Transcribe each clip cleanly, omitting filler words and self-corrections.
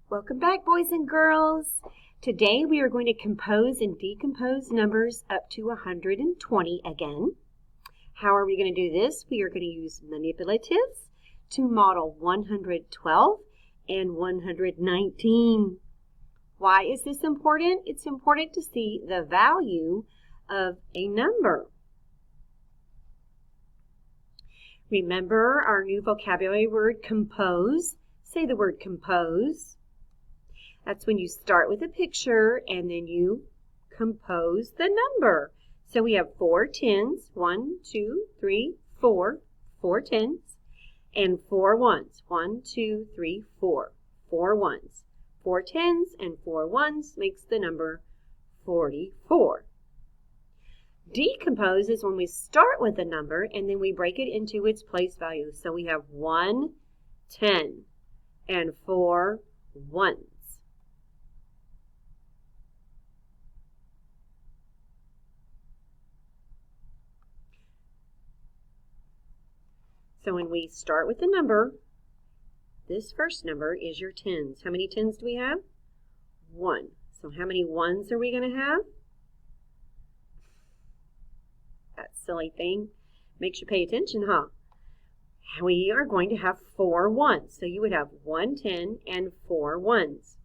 Welcome back, boys and girls. Today we are going to compose and decompose numbers up to 120 again. How are we going to do this? We are going to use manipulatives to model 112 and 119. Why is this important? It's important to see the value of a number. Remember our new vocabulary word, compose. Say the word compose. That's when you start with a picture and then you compose the number. So we have 4 tens, 1, 2, 3, 4, 4 tens, and 4 ones, 1, 2, 3, 4, 4 ones. 4 tens and 4 ones makes the number 44. Decompose is when we start with a number and then we break it into its place value. So we have 1 10 and 4 ones. So when we start with a number, this first number is your tens. How many tens do we have? 1. So how many ones are we going to have? That silly thing makes you pay attention, huh? We are going to have 4 ones. So you would have 1 10 and 4 ones.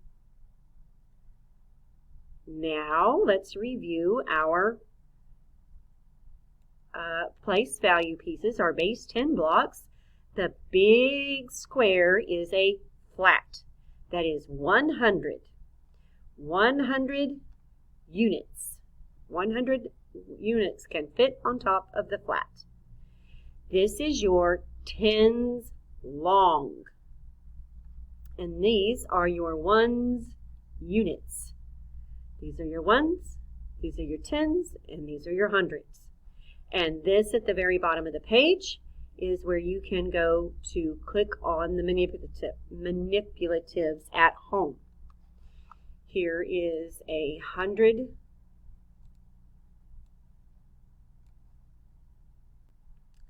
Now let's review our place value pieces, our base 10 blocks. The big square is a flat. That is 100. 100 units. 100 units can fit on top of the flat. This is your tens long. And these are your ones units. These are your ones, these are your tens, and these are your hundreds. And this at the very bottom of the page is where you can go to click on the manipulatives at home. Here is 100.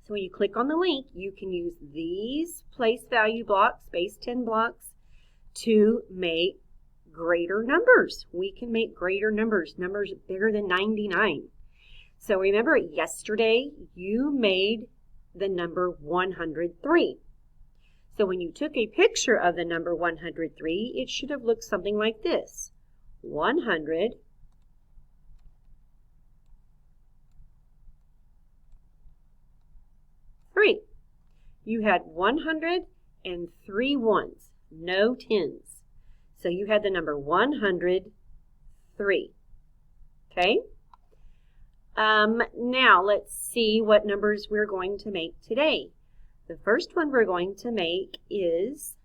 So when you click on the link, you can use these place value blocks, base 10 blocks, to make greater numbers. We can make greater numbers, numbers bigger than 99. So remember, yesterday you made the number 103. So when you took a picture of the number 103, it should have looked something like this. 100 3. You had 103 ones, no tens. So you had the number 103. Okay? Now let's see what numbers we're going to make today. The first one we're going to make is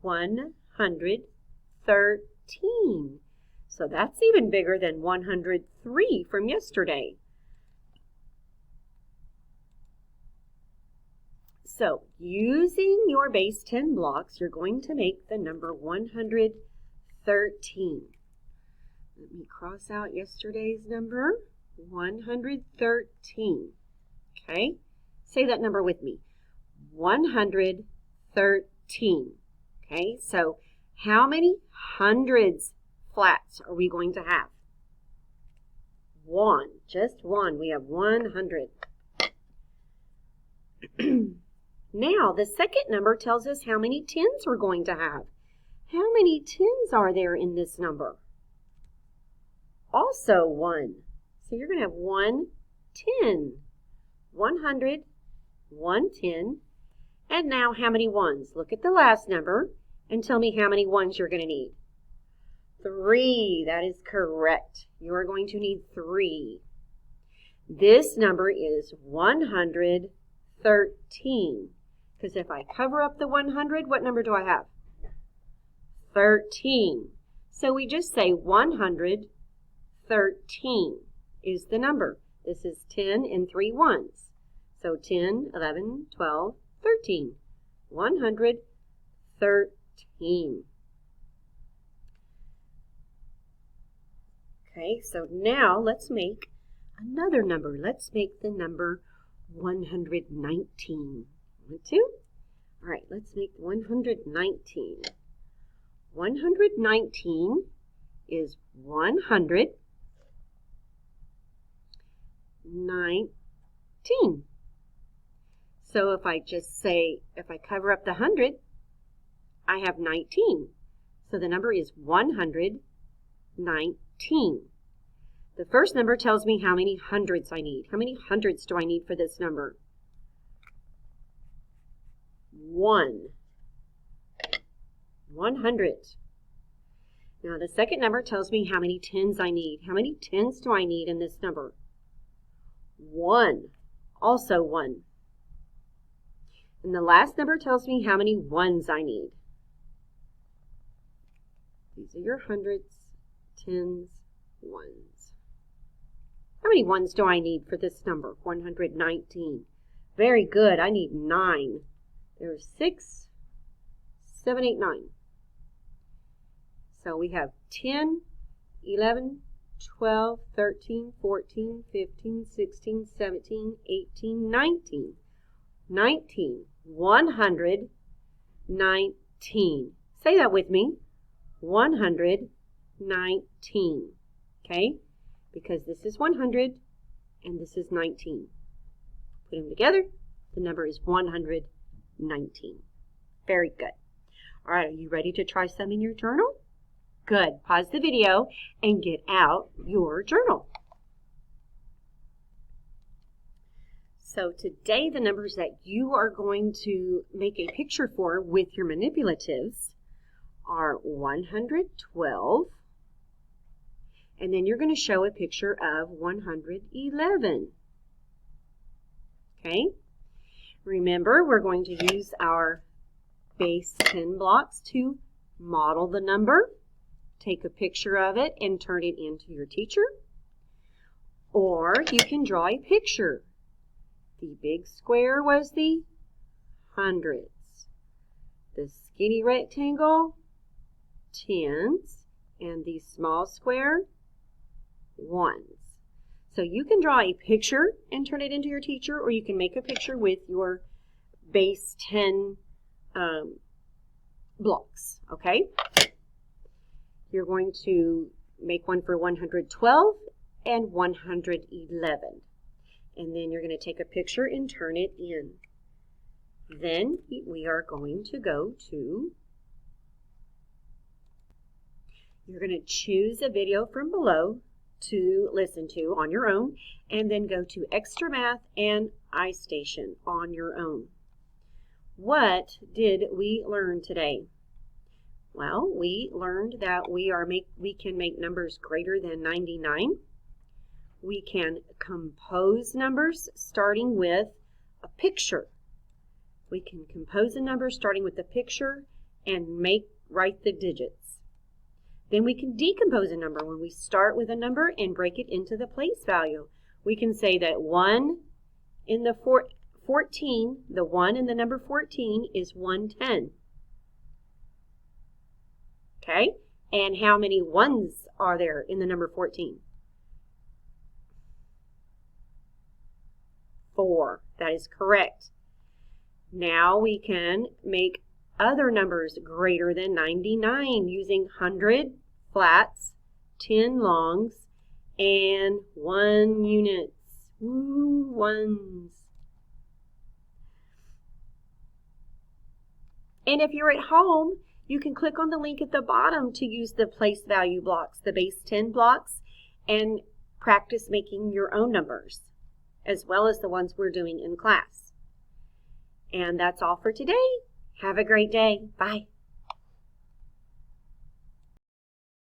113. So that's even bigger than 103 from yesterday. So using your base 10 blocks, you're going to make the number 113. Let me cross out yesterday's number. 113. Okay? Say that number with me. 113. Okay? So how many hundreds flats are we going to have? 1. Just 1. We have 100. Now, the second number tells us how many tens we're going to have. How many tens are there in this number? Also 1. So you're going to have 110. 100, 110. And now how many ones? Look at the last number and tell me how many ones you're going to need. 3. That is correct. You are going to need 3. This number is 113. Because if I cover up the 100, what number do I have? 13. So we just say 113 is the number. This is 10 and 3 ones. So 10, 11, 12, 13. 113. Okay, so now let's make another number. Let's make the number 119. Want to? All right, let's make 119. 119 is 119. So if I just say, if I cover up the 100, I have 19. So the number is 119. The first number tells me how many hundreds I need. How many hundreds do I need for this number? 1. 100. Now the second number tells me how many tens I need. How many tens do I need in this number? 1. Also 1. And the last number tells me how many ones I need. These are your hundreds, tens, ones. How many ones do I need for this number? 119. Very good. I need 9. There's 6, 7, 8, 9. So we have 10, 11, 12, 13, 14, 15, 16, 17, 18, 19. 19. 119. Say that with me. 119. Okay? Because this is 100 and this is 19. Put them together. The number is 119. Very good. All right, are you ready to try some in your journal? Good. Pause the video and get out your journal. So today the numbers that you are going to make a picture for with your manipulatives are 112, and then you're going to show a picture of 111. Okay? Remember, we're going to use our base 10 blocks to model the number. Take a picture of it and turn it into your teacher. Or you can draw a picture. The big square was the hundreds. The skinny rectangle, tens, and the small square, ones. So you can draw a picture and turn it into your teacher, or you can make a picture with your base 10 blocks, okay? You're going to make one for 112 and 111. And then you're going to take a picture and turn it in. Then we are going to go to, you're going to choose a video from below to listen to on your own, and then go to Extra Math and iStation on your own. What did we learn today? Well, we learned that we can make numbers greater than 99. We can compose numbers starting with a picture. We can compose a number starting with a picture and write the digits. Then we can decompose a number when we start with a number and break it into the place value. We can say that 1 in the 14, the 1 in the number 14 is 110. Okay? And how many ones are there in the number 14? 4. That is correct. Now we can make other numbers greater than 99 using 100 flats, 10 longs, and 1 units. Woo, ones. And if you're at home, you can click on the link at the bottom to use the place value blocks, the base 10 blocks, and practice making your own numbers, as well as the ones we're doing in class. And that's all for today. Have a great day. Bye.